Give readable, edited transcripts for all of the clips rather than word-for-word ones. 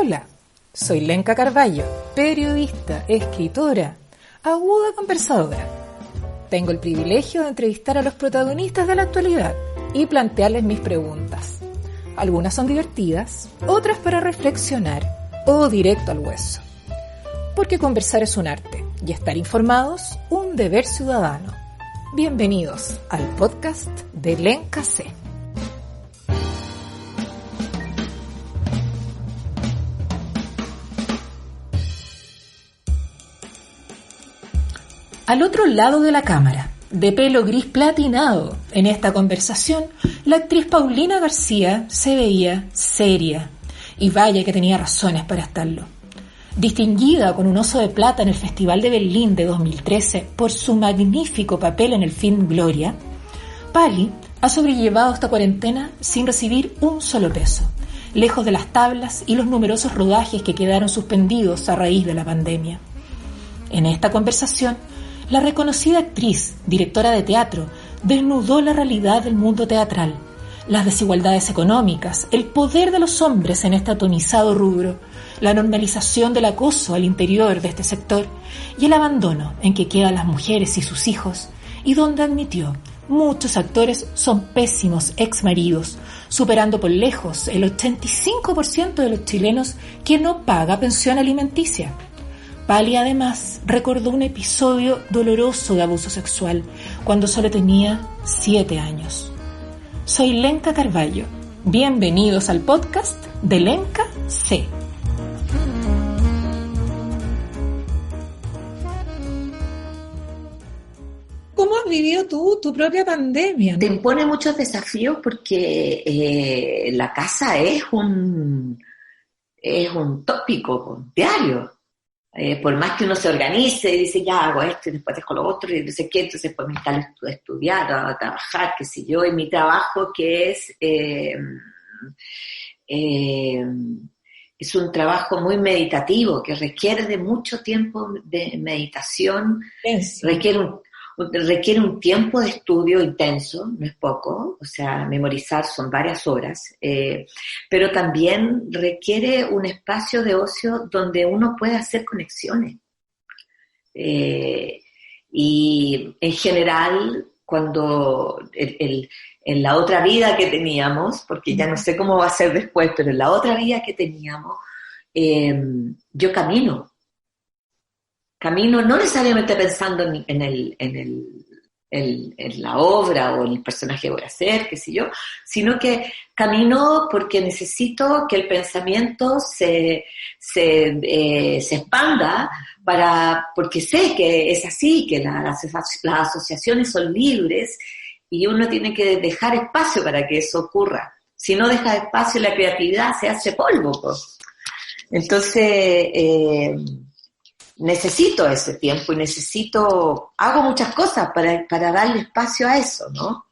Hola, soy Lenka Carballo, periodista, escritora, aguda conversadora. Tengo el privilegio de entrevistar a los protagonistas de la actualidad y plantearles mis preguntas. Algunas son divertidas, otras para reflexionar o directo al hueso. Porque conversar es un arte y estar informados un deber ciudadano. Bienvenidos al podcast de Lenka C. Al otro lado de la cámara, de pelo gris platinado, en esta conversación, la actriz Paulina García se veía seria. Y vaya que tenía razones para estarlo. Distinguida con un Oso de Plata en el Festival de Berlín de 2013 por su magnífico papel en el film Gloria, Pali ha sobrellevado esta cuarentena sin recibir un solo peso, lejos de las tablas y los numerosos rodajes que quedaron suspendidos a raíz de la pandemia. En esta conversación, la reconocida actriz, directora de teatro, desnudó la realidad del mundo teatral, las desigualdades económicas, el poder de los hombres en este atomizado rubro, la normalización del acoso al interior de este sector y el abandono en que quedan las mujeres y sus hijos, y donde admitió muchos actores son pésimos exmaridos, superando por lejos el 85% de los chilenos que no paga pensión alimenticia. Pali además recordó un episodio doloroso de abuso sexual cuando solo tenía 7 años. Soy Lenka Carballo. Bienvenidos al podcast de Lenka C. ¿Cómo has vivido tú tu propia pandemia, ¿no? Te impone muchos desafíos porque la casa es un tópico diario. Por más que uno se organice y dice, ya hago esto y después dejo lo otro y no sé qué, entonces después me instalo a estudiar, a trabajar, qué sé yo, y mi trabajo que es un trabajo muy meditativo, que requiere de mucho tiempo de meditación, sí. Requiere un tiempo de estudio intenso, no es poco, o sea, memorizar son varias horas, pero también requiere un espacio de ocio donde uno puede hacer conexiones. Y en general, cuando en la otra vida que teníamos, porque ya no sé cómo va a ser después, pero en la otra vida que teníamos, yo camino no necesariamente pensando en la obra o en el personaje que voy a hacer, qué sé yo, sino que camino porque necesito que el pensamiento se expanda porque sé que es así, que las asociaciones son libres y uno tiene que dejar espacio para que eso ocurra. Si no deja espacio, la creatividad se hace polvo, pues. Entonces, necesito ese tiempo y hago muchas cosas para darle espacio a eso, ¿no?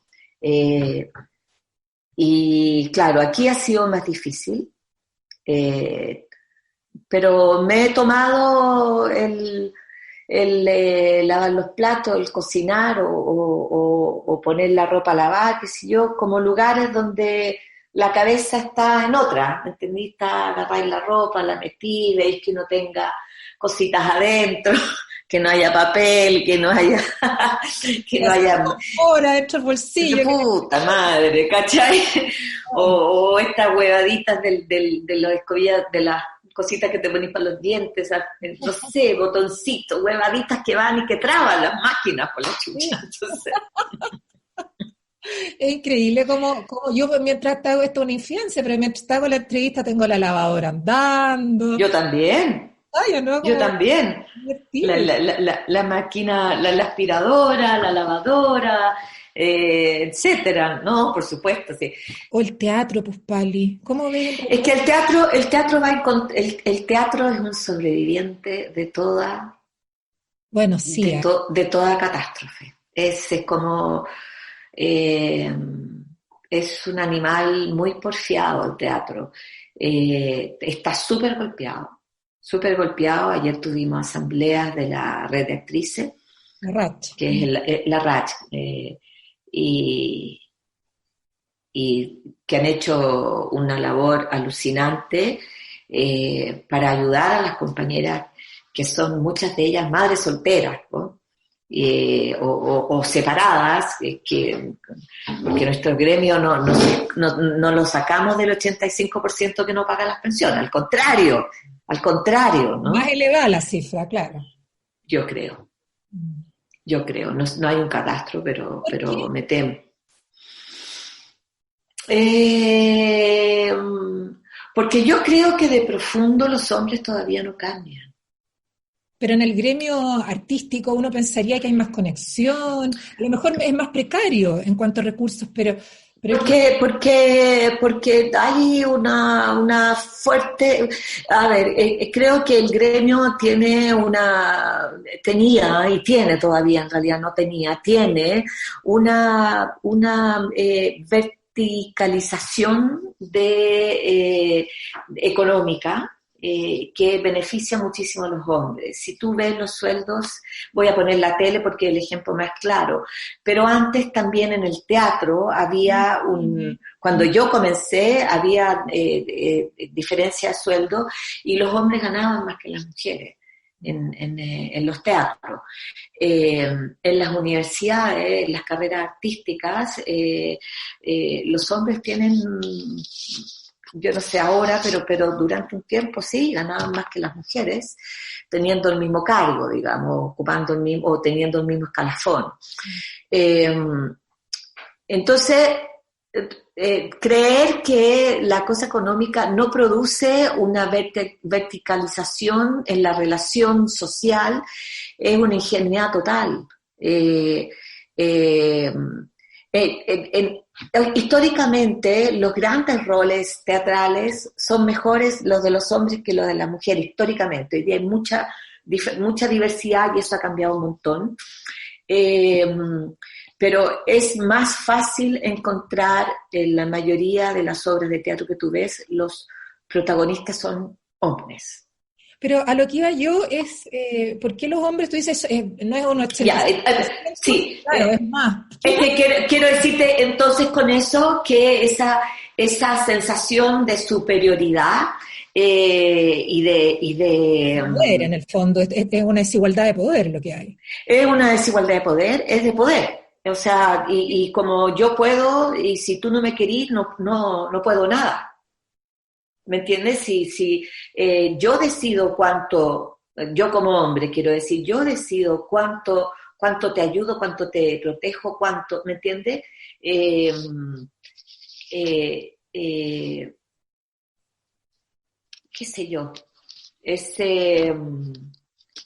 Y claro, aquí ha sido más difícil, pero me he tomado el lavar los platos, el cocinar o poner la ropa a lavar, qué sé yo, como lugares donde la cabeza está en otra, ¿me entendí? Agarráis la ropa, la metí, veis que no tenga cositas adentro, que no haya papel, que no haya ahora dentro del bolsillo. Puta madre, ¿cachai? O estas huevaditas de los escobillas, de las cositas que te pones para los dientes, no sé, botoncitos, huevaditas que van y que traban las máquinas por la chucha. Entonces, es increíble como yo mientras hago esto una infancia, pero mientras hago la entrevista tengo la lavadora andando. Yo también. Yo también. La máquina, la aspiradora, la lavadora, etcétera, ¿no? Por supuesto, sí. O el teatro, pues, Pali. ¿Cómo ves? Es que el teatro es un sobreviviente de toda. Bueno, sí. De toda catástrofe. Es como es un animal muy porfiado el teatro. Está súper golpeado. Ayer tuvimos asambleas de la red de actrices, la RACH, que es la RACH, y que han hecho una labor alucinante para ayudar a las compañeras que son muchas de ellas madres solteras, ¿no? O separadas, porque nuestro gremio no lo sacamos del 85% que no paga las pensiones, al contrario, ¿no? Más elevada la cifra, claro. Yo creo, no hay un catastro, pero me temo. Porque yo creo que de profundo los hombres todavía no cambian. Pero en el gremio artístico uno pensaría que hay más conexión, a lo mejor es más precario en cuanto a recursos, pero porque hay una fuerte, a ver, creo que el gremio tenía y tiene todavía, en realidad no tenía, tiene una verticalización económica, que beneficia muchísimo a los hombres. Si tú ves los sueldos, voy a poner la tele porque es el ejemplo más claro, pero antes también en el teatro había cuando yo comencé había diferencia de sueldo y los hombres ganaban más que las mujeres en los teatros. En las universidades, en las carreras artísticas, los hombres tienen, yo no sé ahora, pero durante un tiempo sí, ganaban más que las mujeres, teniendo el mismo cargo, digamos, ocupando el mismo, o teniendo el mismo escalafón. Entonces, creer que la cosa económica no produce una verticalización en la relación social es una ingenuidad total. Históricamente los grandes roles teatrales son mejores los de los hombres que los de las mujeres, históricamente. Hoy día hay mucha diversidad y eso ha cambiado un montón, pero es más fácil encontrar en la mayoría de las obras de teatro que tú ves, los protagonistas son hombres. Pero a lo que iba yo es, ¿por qué los hombres, tú dices, no es uno excelente? Sí, claro, es más. Es que quiero decirte entonces con eso que esa sensación de superioridad y de poder, en el fondo, es una desigualdad de poder lo que hay. Es una desigualdad de poder, es de poder. O sea, y como yo puedo, y si tú no me querís, no puedo nada. ¿Me entiendes? Si yo decido cuánto, yo como hombre quiero decir, yo decido cuánto te ayudo, cuánto te protejo, cuánto, ¿me entiendes? Qué sé yo.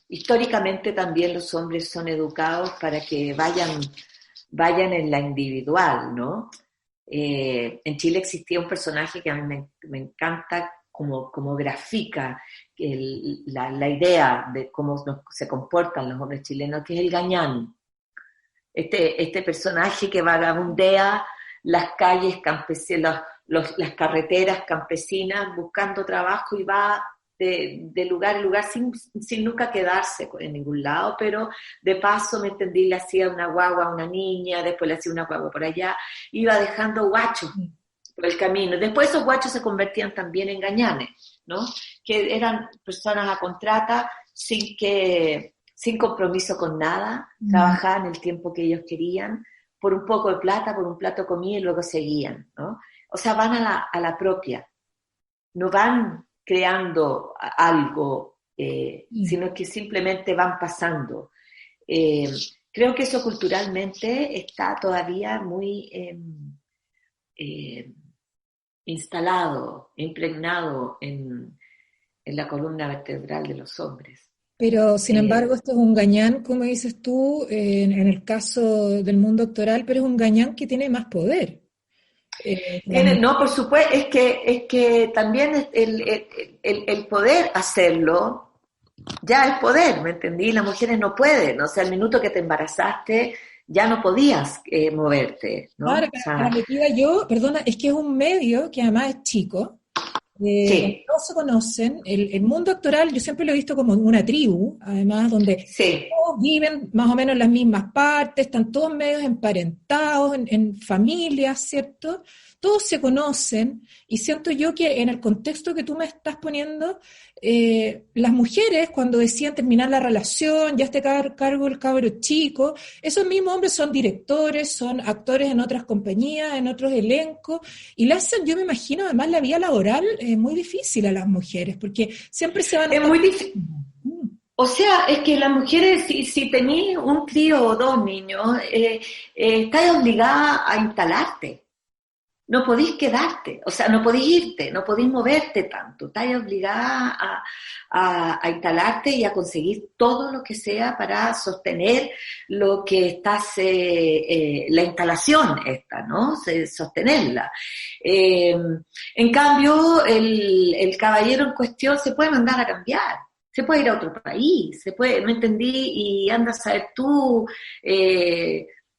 Históricamente también los hombres son educados para que vayan en la individual, ¿no? En Chile existía un personaje que a mí me encanta como grafica la idea de cómo se comportan los hombres chilenos, que es el gañán. Este personaje que vagabundea las calles campesinas, las carreteras campesinas buscando trabajo y va de lugar en lugar sin nunca quedarse en ningún lado, pero de paso, me entendí, le hacía una guagua a una niña, después le hacía una guagua por allá, iba dejando guachos por el camino. Después esos guachos se convertían también en gañanes, ¿no? Que eran personas a contrata sin compromiso con nada, trabajaban el tiempo que ellos querían, por un poco de plata, por un plato de comida y luego seguían, ¿no? O sea, van a la propia, no van creando algo, sino que simplemente van pasando. Creo que eso culturalmente está todavía muy instalado, impregnado en la columna vertebral de los hombres. Pero, sin embargo, esto es un gañán, como dices tú, en el caso del mundo actoral, pero es un gañán que tiene más poder. No, por supuesto, es que también el poder hacerlo ya es poder, ¿me entendí? Las mujeres no pueden, o sea, el minuto que te embarazaste ya no podías moverte, ¿no? Ahora, o sea, para lo que iba yo, perdona, es que es un medio que además es chico, sí. todos se conocen. El mundo actoral yo siempre lo he visto como una tribu, además, donde Sí. todos viven más o menos en las mismas partes, están todos medios emparentados, en familias, ¿cierto? Todos se conocen y siento yo que en el contexto que tú me estás poniendo, las mujeres cuando decían terminar la relación, ya esté cargo el cabro chico, esos mismos hombres son directores, son actores en otras compañías, en otros elencos, y le hacen, yo me imagino, además la vida laboral muy difícil a las mujeres, porque siempre se van a Es estar... muy difícil. O sea, es que las mujeres, si tenés un crío o dos niños, estás obligada a instalarte. No podís quedarte, o sea, no podís irte, no podís moverte tanto. Estás obligada a instalarte y a conseguir todo lo que sea para sostener lo que estás, la instalación esta, ¿no? Sostenerla. En cambio, el caballero en cuestión se puede mandar a cambiar. Se puede ir a otro país, se puede, no entendí, y anda a saber tú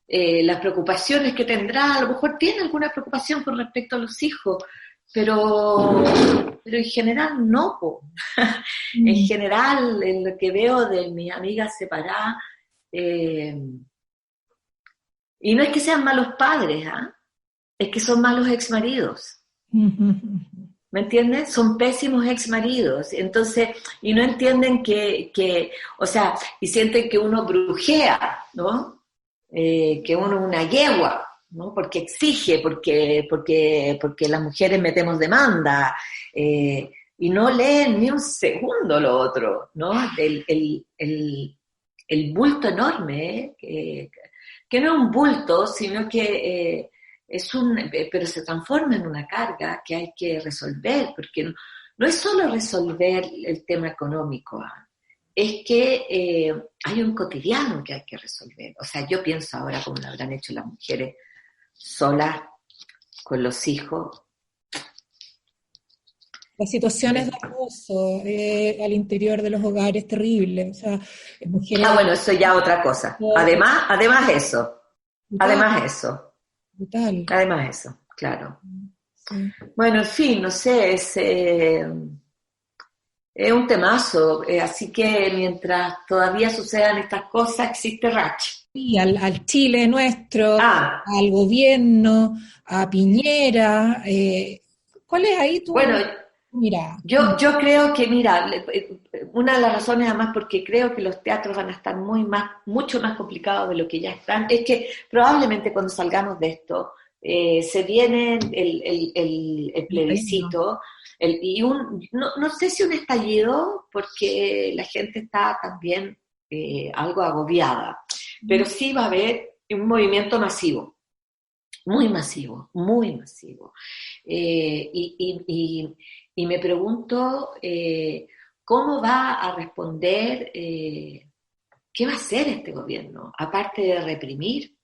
las preocupaciones que tendrá. A lo mejor tiene alguna preocupación con respecto a los hijos, pero en general no, po. En general, en lo que veo de mis amigas separadas, y no es que sean malos padres, ¿ah? Es que son malos exmaridos. ¿Me entiendes? Son pésimos exmaridos. Entonces, y no entienden o sea, y sienten que uno brujea, ¿no? Que uno es una yegua, ¿no? Porque exige, porque las mujeres metemos demanda, y no leen ni un segundo lo otro, ¿no? El bulto enorme, que no es un bulto, sino que pero se transforma en una carga que hay que resolver, porque no es solo resolver el tema económico, ¿ah? Es que hay un cotidiano que hay que resolver. O sea, yo pienso ahora cómo lo habrán hecho las mujeres solas, con los hijos. Las situaciones de acoso al interior de los hogares terribles, o sea, mujeres... Bueno, eso ya otra cosa. Además eso. Brutal, Además eso. brutal. Además eso, claro. Sí. Bueno, en fin, no sé, es un temazo, así que mientras todavía sucedan estas cosas, existe Ratch. Y al Chile nuestro, Ah, al gobierno, a Piñera, ¿cuál es ahí tu bueno, mirada? yo creo que, mira, una de las razones además porque creo que los teatros van a estar mucho más complicados de lo que ya están, es que probablemente cuando salgamos de esto, se viene el plebiscito, no sé si un estallido, porque la gente está también algo agobiada, pero sí va a haber un movimiento masivo, muy masivo, muy masivo. Y me pregunto cómo va a responder, qué va a hacer este gobierno, aparte de reprimir.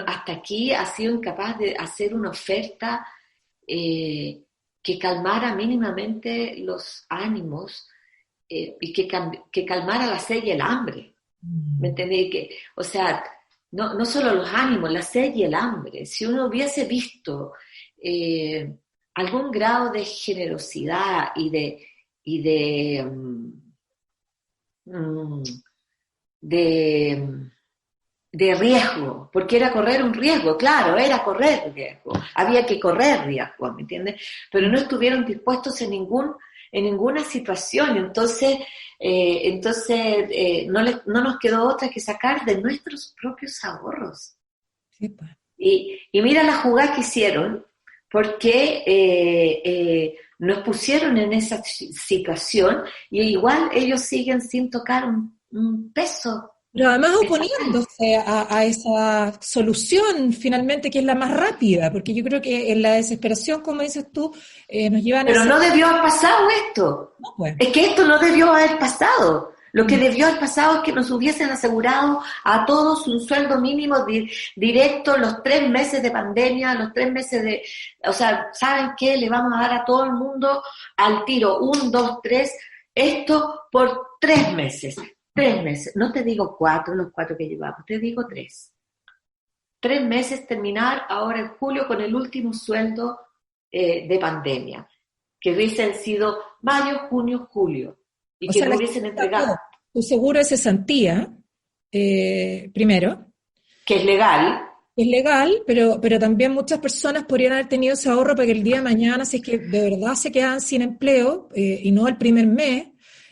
Hasta aquí ha sido incapaz de hacer una oferta que calmara mínimamente los ánimos, y que calmara la sed y el hambre. ¿Me entendés? O sea, no solo los ánimos, la sed y el hambre. Si uno hubiese visto algún grado de generosidad mm, de de riesgo, porque era correr un riesgo, claro, era correr riesgo, había que correr riesgo, ¿me entiendes? Pero no estuvieron dispuestos en ninguna situación, entonces no nos quedó otra que sacar de nuestros propios ahorros. Sí, pues. Y mira la jugada que hicieron, porque nos pusieron en esa situación y igual ellos siguen sin tocar un peso. Pero además oponiéndose a esa solución finalmente que es la más rápida, porque yo creo que en la desesperación, como dices tú, nos llevan a Pero ese... no debió haber pasado esto. No, pues. Es que esto no debió haber pasado. Lo que debió haber pasado es que nos hubiesen asegurado a todos un sueldo mínimo directo los 3 meses de pandemia, los 3 meses de... O sea, ¿saben qué? Le vamos a dar a todo el mundo al tiro, 1, 2, 3, esto por 3 meses. 3 meses, no te digo 4, los 4 que llevamos, te digo 3. 3 meses, terminar ahora en julio con el último sueldo de pandemia. que hubiesen sido mayo, junio, julio, y O que sea, no hubiesen entregado, tu seguro de cesantía, primero, que es legal. es legal, pero también muchas personas podrían haber tenido ese ahorro para que el día de mañana, si es que de verdad se quedan sin empleo, y no el primer mes,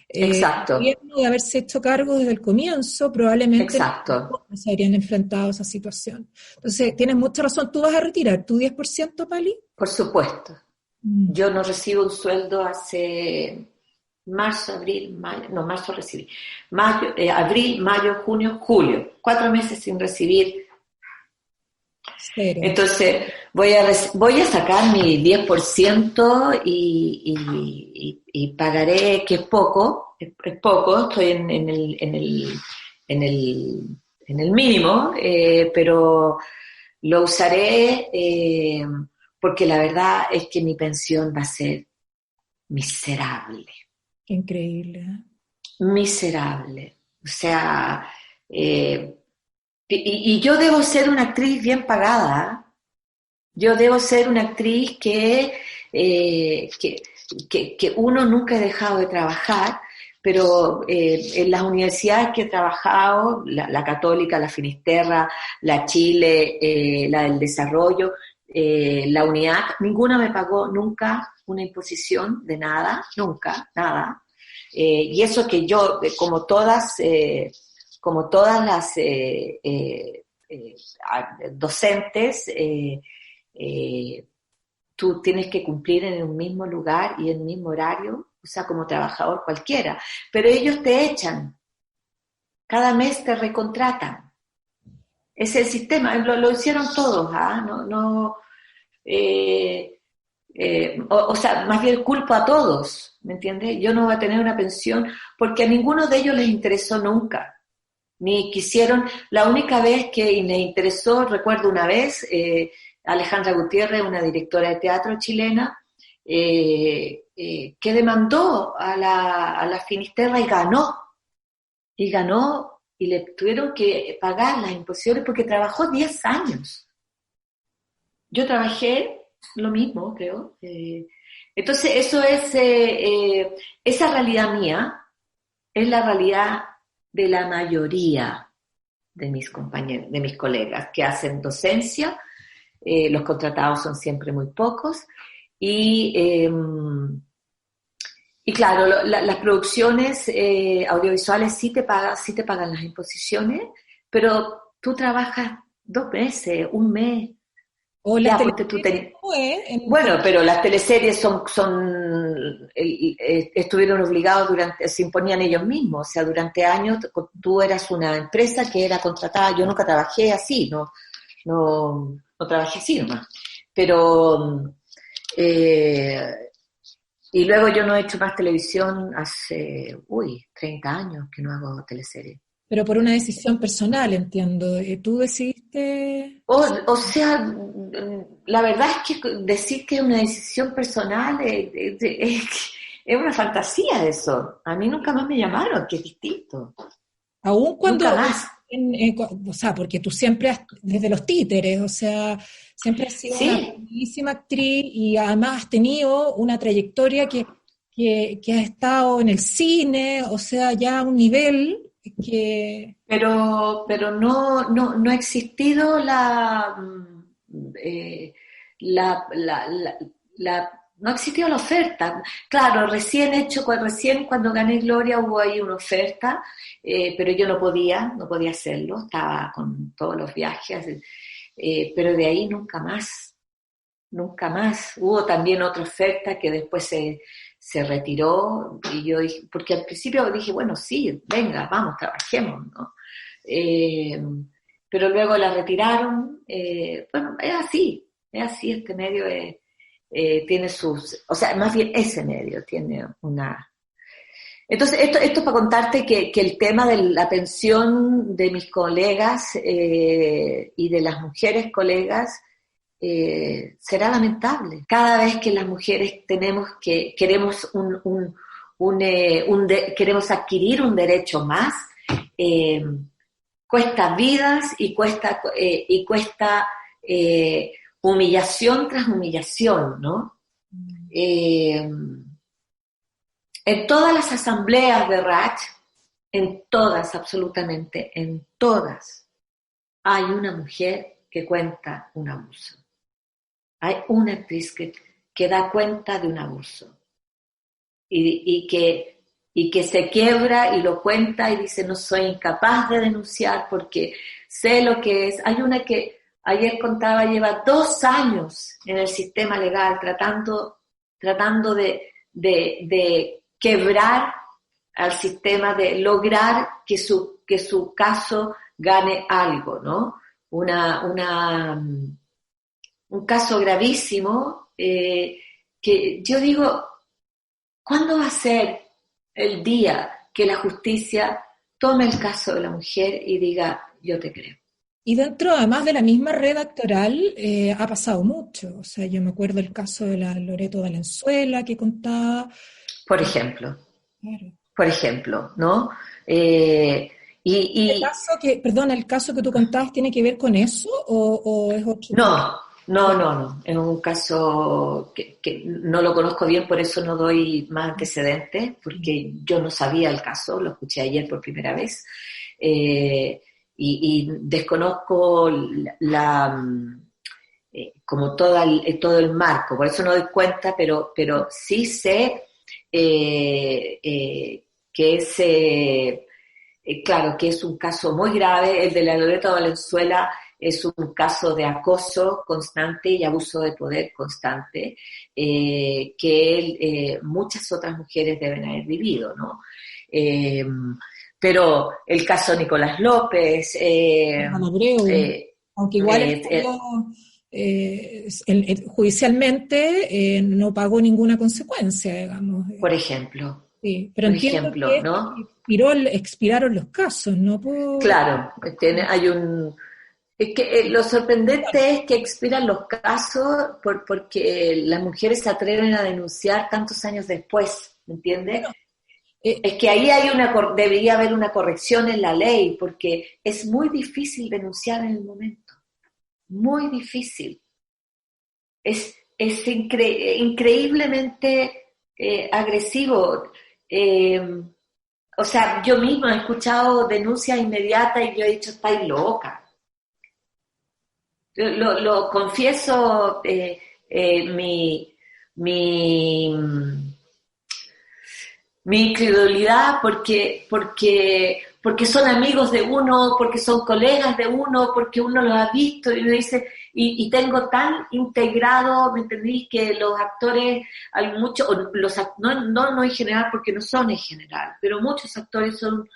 el Exacto, gobierno de haberse hecho cargo desde el comienzo, probablemente exacto, no se habrían enfrentado a esa situación. Entonces, tienes mucha razón. ¿Tú vas a retirar tu 10%, Pali? por supuesto. Mm. Yo no recibo un sueldo hace marzo, abril, mayo, no, marzo recibí, abril, mayo, junio, julio, 4 meses sin recibir. Cero. Entonces voy a sacar mi 10% y pagaré, que es poco, estoy en el mínimo, pero lo usaré porque la verdad es que mi pensión va a ser miserable, Qué increíble. ¿Eh? miserable. O sea, y yo debo ser una actriz bien pagada. Yo debo ser una actriz que uno nunca ha dejado de trabajar, pero en las universidades que he trabajado, la Católica, la Finisterra, la Chile, la del Desarrollo, la UNIAC, ninguna me pagó nunca una imposición de nada, nunca, nada. Y eso que yo, como todas las docentes, tú tienes que cumplir en un mismo lugar y en el mismo horario, o sea, como trabajador cualquiera, pero ellos te echan, cada mes te recontratan. Es el sistema, lo hicieron todos, ¿ah? Eh, o sea, más bien culpo a todos, ¿me entiendes? Yo no voy a tener una pensión porque a ninguno de ellos les interesó nunca, ni quisieron. La única vez que me interesó, recuerdo una vez, Alejandra Gutiérrez, una directora de teatro chilena, que demandó a la Finisterra y ganó, y le tuvieron que pagar las imposiciones porque trabajó 10 años. Yo trabajé lo mismo, creo. Entonces, eso es, esa realidad mía es la realidad de la mayoría de mis compañeros, de mis colegas que hacen docencia. Los contratados son siempre muy pocos y claro, las producciones audiovisuales sí te pagan las imposiciones, pero tú trabajas 2 meses, un mes. O las Ya, ponte tú teleseries, ¿cómo es? bueno, pero las teleseries estuvieron obligados se imponían ellos mismos, o sea, durante años tú eras una empresa que era contratada. Yo nunca trabajé así, no trabajé así nomás, pero y luego yo no he hecho más televisión hace 30 años que no hago teleseries. Pero por una decisión personal, entiendo. ¿Tú decidiste? O sea, la verdad es que decir que es una decisión personal es una fantasía eso. A mí nunca más me llamaron, que es distinto. Aún Nunca cuando, más. o sea, porque tú siempre desde los títeres, o sea, siempre has sido una Sí, buenísima actriz y además has tenido una trayectoria que ha estado en el cine, o sea, ya a un nivel que... pero no ha existido la, la, la- no ha existido la oferta. Claro, recién cuando gané Gloria hubo ahí una oferta, pero yo no podía hacerlo, estaba con todos los viajes, pero de ahí nunca más, nunca más. Hubo también otra oferta que después se retiró y yo dije, porque al principio dije, bueno, sí, venga, vamos, trabajemos, ¿no? Eh, pero luego la retiraron. Bueno, es así, este medio tiene o sea, más bien ese medio tiene una... Entonces, esto es para contarte que el tema de la pensión de mis colegas y de las mujeres colegas será lamentable. Cada vez que las mujeres queremos adquirir un derecho más, eh, cuesta vidas y cuesta humillación tras humillación, ¿no? En todas las asambleas de RACH, en todas, absolutamente, en todas, hay una mujer que cuenta un abuso. Hay una actriz que da cuenta de un abuso y que se quiebra y lo cuenta y dice, no soy incapaz de denunciar porque sé lo que es. Hay una que ayer contaba, lleva 2 años en el sistema legal tratando de quebrar al sistema, de lograr que su caso gane algo, ¿no? Un caso gravísimo que yo digo, ¿cuándo va a ser el día que la justicia tome el caso de la mujer y diga, yo te creo? Y dentro, además de la misma red actoral, ha pasado mucho. O sea, yo me acuerdo el caso de la Loreto Valenzuela que contaba. Por ejemplo. Claro. Por ejemplo, ¿no? ¿El caso que tú contabas tiene que ver con eso o es otro? No. Es un caso que no lo conozco bien, por eso no doy más antecedentes, porque yo no sabía el caso, lo escuché ayer por primera vez, y desconozco como todo el marco, por eso no doy cuenta, pero sí sé que claro, que es un caso muy grave. El de la Loreto Valenzuela es un caso de acoso constante y abuso de poder constante que muchas otras mujeres deben haber vivido, ¿no? Pero el caso Nicolás López, aunque igual judicialmente no pagó ninguna consecuencia, digamos. Por ejemplo. Sí, pero entiendo que ¿no? expiraron los casos, ¿no? Claro, hay un... Es que lo sorprendente es que expiran los casos porque las mujeres se atreven a denunciar tantos años después, ¿me entiendes? Bueno, es que ahí debería haber una corrección en la ley, porque es muy difícil denunciar en el momento, muy difícil. Es increíblemente agresivo. O sea, yo misma he escuchado denuncias inmediatas y yo he dicho, estáis loca. Lo confieso, mi incredulidad porque son amigos de uno, porque son colegas de uno, porque uno los ha visto y uno dice, y tengo tan integrado, ¿me entendís? Que los actores, hay muchos, no en general porque no son en general, pero muchos actores son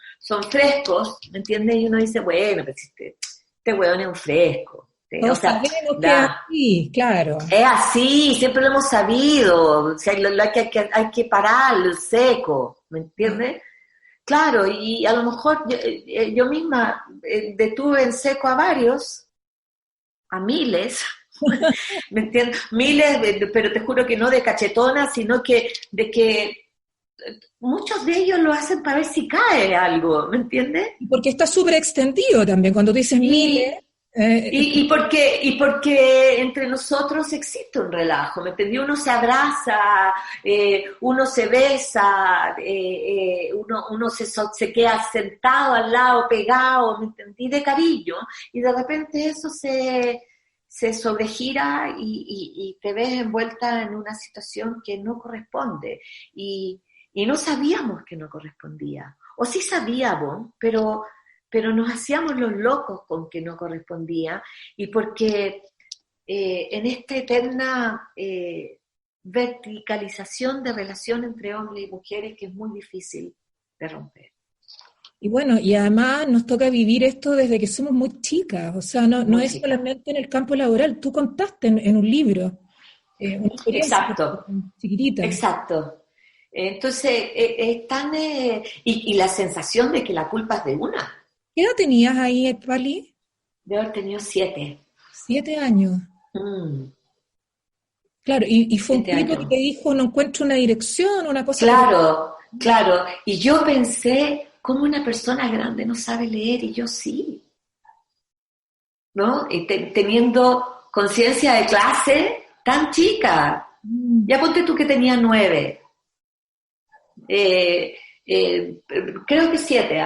frescos, ¿me entiendes? Y uno dice, bueno, pues este hueón es un fresco. Todos sabemos que es así, claro. Es así, siempre lo hemos sabido. O sea, hay que pararlo, el seco, ¿me entiendes? Claro, y a lo mejor yo misma detuve en seco a varios, a miles, ¿me entiendes? Miles, pero te juro que no de cachetonas, sino de que muchos de ellos lo hacen para ver si cae algo, ¿me entiendes? Porque está súper extendido también, cuando tú dices miles. Y porque entre nosotros existe un relajo, ¿me entendí? Uno se abraza, uno se besa, uno se queda sentado al lado, pegado, ¿me entendí? De cariño, y de repente eso se sobregira y te ves envuelta en una situación que no corresponde, y no sabíamos que no correspondía, o sí sabíamos, pero nos hacíamos los locos con que no correspondía, y porque en esta eterna verticalización de relación entre hombres y mujeres que es muy difícil de romper. Y bueno, y además nos toca vivir esto desde que somos muy chicas, o sea, no es solamente en el campo laboral. Tú contaste en un libro una experiencia chiquitita. Exacto. Entonces, es tan... y la sensación de que la culpa es de una. ¿Qué edad tenías ahí, Pali? De haber tenido 7. 7 años. Claro, y fue un tipo que te dijo, no encuentro una dirección, una cosa... Claro. Y yo pensé, ¿cómo una persona grande no sabe leer? Y yo sí. ¿No? Y teniendo conciencia de clase tan chica. Ya ponte tú que tenía 9. Creo que 7,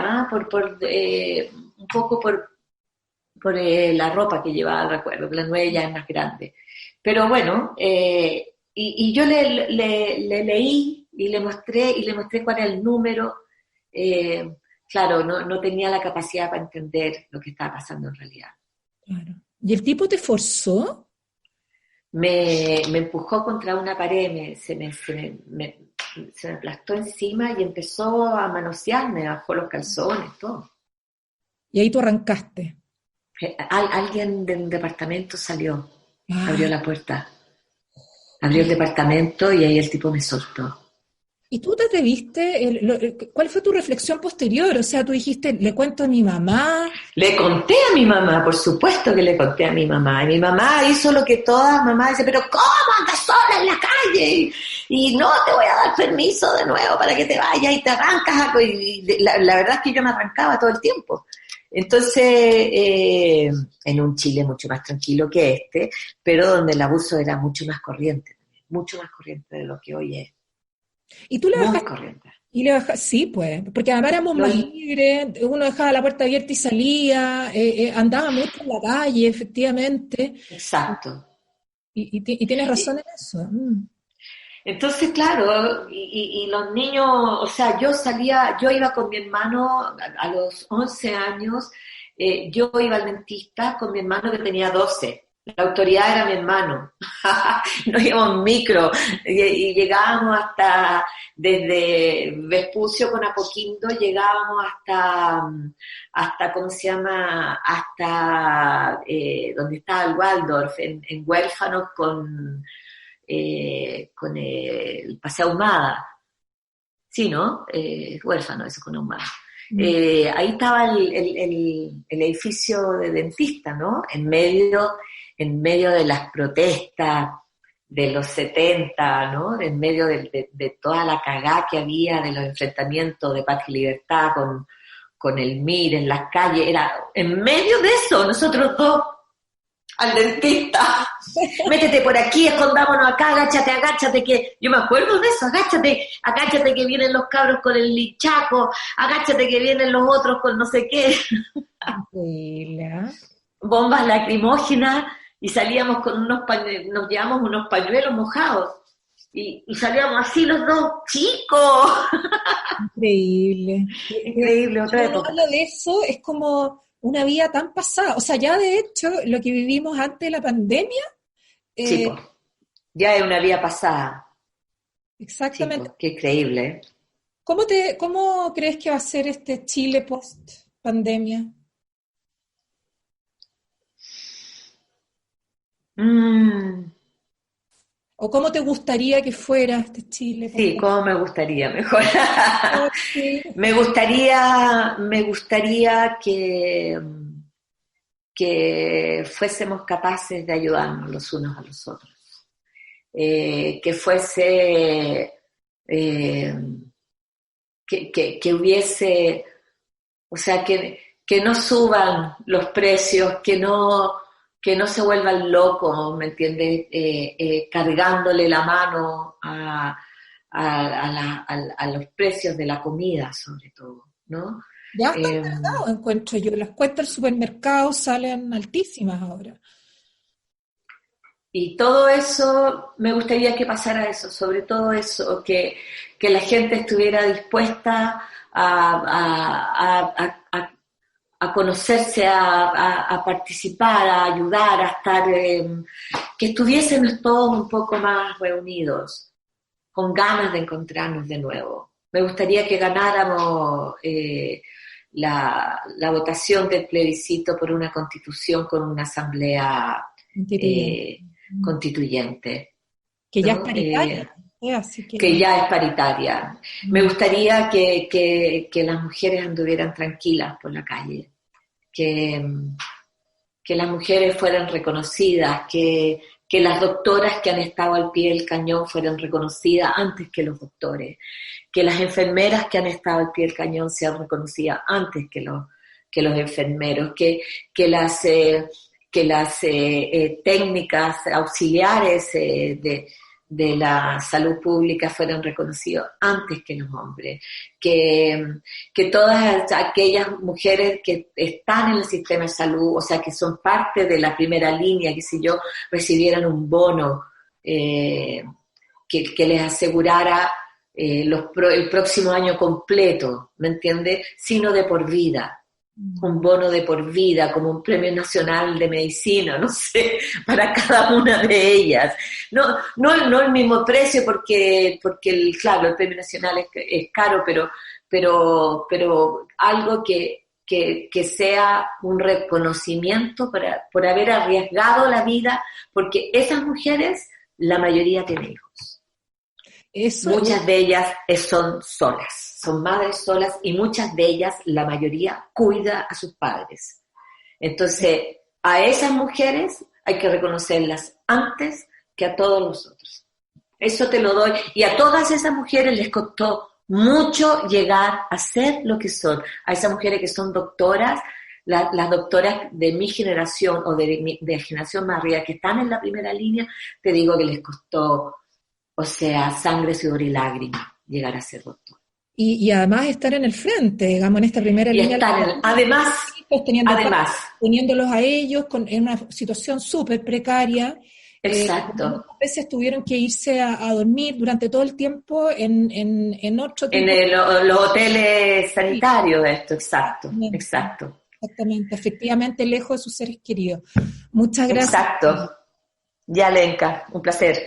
un poco por la ropa que llevaba, recuerdo, que la 9 ya es más grande. Pero bueno, y yo le leí y le mostré cuál era el número. Claro, no tenía la capacidad para entender lo que estaba pasando en realidad. Claro. ¿Y el tipo te forzó? Me empujó contra una pared, se me aplastó encima y empezó a manosearme, bajó los calzones, todo. Y ahí tú arrancaste. Alguien del departamento salió, abrió Ah, la puerta, abrió el departamento y ahí el tipo me soltó. ¿y tú te atreviste? ¿Cuál fue tu reflexión posterior? O sea, tú dijiste, le cuento a mi mamá. Le conté a mi mamá, por supuesto que le conté a mi mamá. Y mi mamá hizo lo que todas mamás dicen, pero ¿cómo andas sola en la calle? Y no te voy a dar permiso de nuevo para que te vayas y te arrancas. La verdad es que yo me arrancaba todo el tiempo. Entonces, en un Chile mucho más tranquilo que este, pero donde el abuso era mucho más corriente de lo que hoy es. Y tú le Muy bajaste, corriente. y le bajaste, sí, pues, porque además éramos Lo, más libres, uno dejaba la puerta abierta y salía, andaba mucho en la calle, efectivamente, exacto. y tienes razón en eso. Entonces, claro, y los niños, o sea, yo iba con mi hermano a los 11 años, yo iba al dentista con mi hermano que tenía 12. La autoridad era mi hermano. Nos íbamos en micro y llegábamos desde Vespucio con Apoquindo, llegábamos hasta ¿cómo se llama? Hasta donde estaba el Waldorf, en Huérfanos con el Paseo Ahumada. Sí, ¿no? Huérfano, eso con Ahumada. Ahí estaba el edificio de dentista, ¿no? En medio de las protestas de los 70, ¿no? En medio de toda la cagá que había, de los enfrentamientos de Patria y Libertad con el MIR en las calles. Era en medio de eso, nosotros dos, al dentista. Métete por aquí, escondámonos acá, agáchate, que... Yo me acuerdo de eso, agáchate que vienen los cabros con el lichaco, agáchate que vienen los otros con no sé qué. Increíble. Bombas lacrimógenas, y salíamos con nos llevamos unos pañuelos mojados, y salíamos así los dos, chicos. Increíble. Increíble, otra Cuando época. hablo de eso, es como una vida tan pasada. O sea, ya de hecho, lo que vivimos antes de la pandemia, Sí, eh, pues, ya es una vida pasada. Sí, exactamente. pues, qué increíble, ¿eh? ¿Cómo crees que va a ser este Chile post pandemia? Mm. ¿O cómo te gustaría que fuera este Chile post Sí, cómo me gustaría mejor. pandemia? Me gustaría que fuésemos capaces de ayudarnos los unos a los otros. Que fuese, eh, que hubiese, o sea, que no suban los precios, que no se vuelvan locos, ¿me entiendes? Cargándole la mano a los precios de la comida, sobre todo, ¿no? Ya están Eh, cargados, encuentro yo. Las cuentas del supermercado salen altísimas ahora. y todo eso, me gustaría que pasara eso, sobre todo eso, que la gente estuviera dispuesta a conocerse, a participar, a ayudar, a estar, que estuviésemos todos un poco más reunidos, con ganas de encontrarnos de nuevo. Me gustaría que ganáramos la votación del plebiscito por una constitución con una asamblea Constituyente. eh, constituyente, Que ya es ¿no? paritaria. Así Que que, ya es paritaria. Me gustaría que las mujeres anduvieran tranquilas por la calle, que las mujeres fueran reconocidas, que las doctoras que han estado al pie del cañón fueran reconocidas antes que los doctores, que las enfermeras que han estado al pie del cañón sean reconocidas antes que los enfermeros, que las técnicas auxiliares de la salud pública fueron reconocidos antes que los hombres, que todas aquellas mujeres que están en el sistema de salud, o sea, que son parte de la primera línea, que si yo, recibieran un bono que les asegurara el próximo año completo, ¿me entiende? Sino de por vida. Un bono de por vida, como un premio nacional de medicina, no sé, para cada una de ellas. No el mismo precio porque claro, el premio nacional es caro, pero algo que sea un reconocimiento por haber arriesgado la vida, porque esas mujeres, la mayoría tienen hijos. Muchas de ellas son solas, son madres solas, y muchas de ellas, la mayoría, cuida a sus padres. Entonces, a esas mujeres hay que reconocerlas antes que a todos los otros. Eso te lo doy. Y a todas esas mujeres les costó mucho llegar a ser lo que son. A esas mujeres que son doctoras, las doctoras de mi generación o de generación más arriba, que están en la primera línea, te digo que les costó, o sea, sangre, sudor y lágrimas, llegar a ser doctor. Y además estar en el frente, digamos, en esta primera línea. Además, teniéndolos a ellos en una situación súper precaria. Exacto. Muchas veces tuvieron que irse a dormir durante todo el tiempo en otro tipo. Los hoteles sanitarios, exacto. Exactamente, efectivamente, lejos de sus seres queridos. Muchas gracias. Exacto. Ya, Lenka, un placer.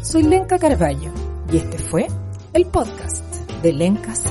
Soy Lenka Carballo y este fue el podcast de Lenka C.